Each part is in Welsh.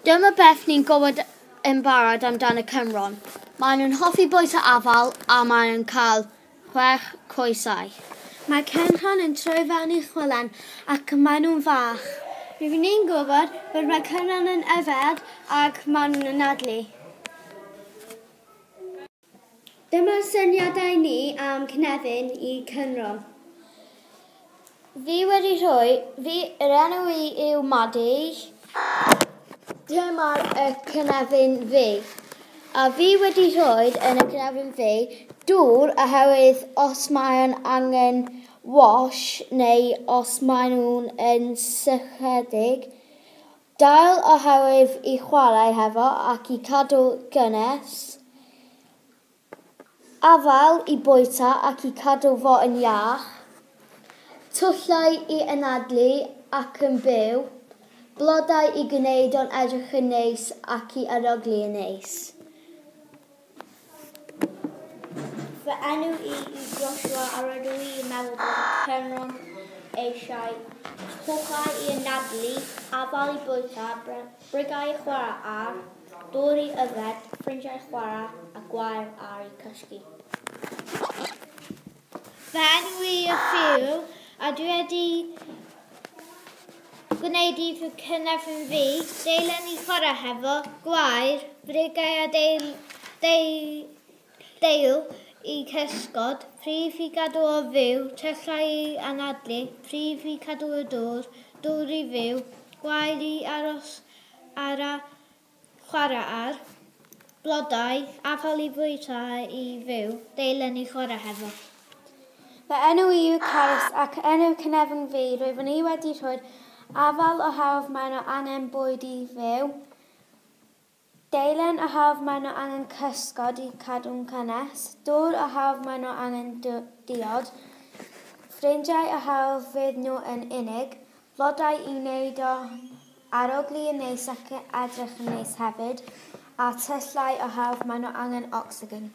Dyma beth ni'n gwybod yn barod amdano Cynrhon. Maen nhw'n hoffi bwyta afal a maen nhw'n cael 6 coesau. Mae Cynrhon yn troi fewn i chwilen ac maen nhw'n fach. Rydyn ni'n gwybod bod mae Cynrhon yn yfed ac maen nhw'n anadlu. Dyma syniadau ni am cynefin i Cynrhon. Yr enw i yw Maddy. Dyma'r cynefin fi. A fi wedi rhoi yn y cynefin fi dŵr oherwydd os mae'n angen wash neu os maen nhw'n yn sychedig. Dail oherwydd i chwarae hefo ac i cadw gynnes. Afal i bwyta ac i cadw fo yn iach. Twllau i anadlu ac yn byw. Blodau i gwneud o'n edrych yn neis ac i aroglu yn neis. Fy enw i Joshua a rydw i'n meddwl bod Cynrhon eisiau twchau i anadlu, afal i bwyta, brigau i chwarae ar, dŵr i yfed, ffrindiau chwarae a gwair ar i cysgu. Fy enw i Theo a dwi wedi gwneud i fy cynefin fi, deilen i chwarae hefo, gwair, brigau a deil i cysgod, prif i gadw o fyw, tyllau i anadlu, prif i cadw o dŵr i fyw, gwair i aros ar a chwarae ar, blodau, afal i bwyta i fyw, deilen i chwarae hefo. Fy enw i yw Carys ac enw cynefin fi, rwyf ni wedi rhoi afal oherwydd maen nhw angen bwyd i fyw. Deilen oherwydd maen nhw angen cysgod i cadw'n cynnes. Dŵr oherwydd maen nhw angen diod. Ffrindiau oherwydd fydd nhw yn unig. Blodau i wneud o aroglu yn neis ac edrych yn neis hefyd. A tyllau oherwydd maen nhw angen ocsigen.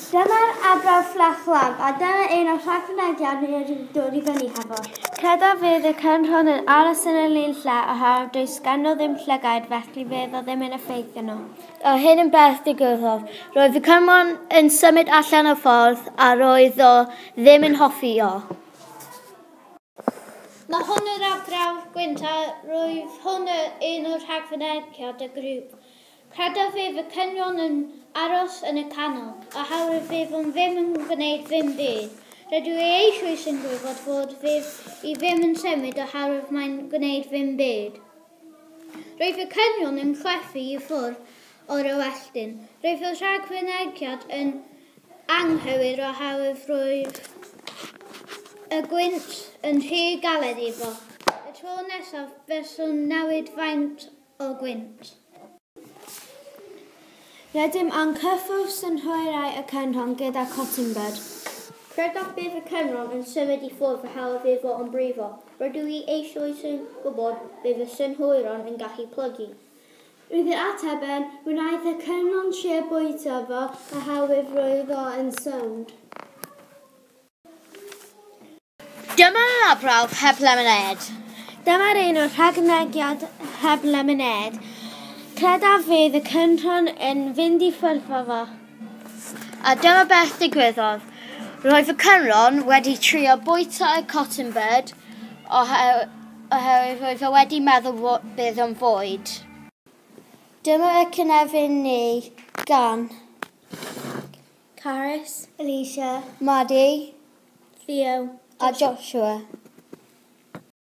Dyma'r arbrawf fflach a dyma un o'r rhagfynegiad ni wedi dod i fyny hefo. Credaf fydd y Cynrhon yn aros yn y lun lle oherwydd does gan nhw ddim llygaid felly fydd o ddim yn effeithio nhw. O hyn yn beth digwyddodd. Roedd y Cynrhon yn symud allan o ffordd a roedd o ddim yn hoffi o. Mae hwn yr arbrawf gwynt a roedd hwn un o'r rhagfynegiad y grŵp. Credaf fydd y Cynrhon yn aros yn y canol, oherwydd fydd o'n ddim yn gwneud ddim byd. Rydw i eisoes yn gwybod fod fydd i ddim yn symud oherwydd mae'n gwneud ddim byd. Roedd y Cynrhon yn chlethu i ffwrdd o'r ywelltyn. Roedd y rhagfynegiad yn anghywir oherwydd roedd y gwynt yn rhy galed iddo. Y tro nesaf fyswn newid faint o gwynt. Rydym yn cyffwrs yn hwyrau y Cynrhon gyda cotton bud. Credaf bydd y Cynrhon yn symud i ffwrdd oherwydd fydd o yn brifo. Rydw i eisoes yn gwybod bydd y Cynrhon yn gallu plygu. Roedd yr ateb yn wnaeth y Cynrhon trio bwyta fo oherwydd roedd o yn sownd. Dyma'r arbrawf heb lemoned. Dyma'r un o'r rhagnegiad heb lemoned. Credaf fydd y Cynrhon yn fynd i ffwrdd o fo. A dyma beth digwyddodd. Roedd y Cynrhon wedi trio bwyta y cotton bud oherwydd roedd o wedi meddwl bydd o'n fwyd. Dyma y cynefin ni gan Carys, Alisha, Maddy Theo a Joshua.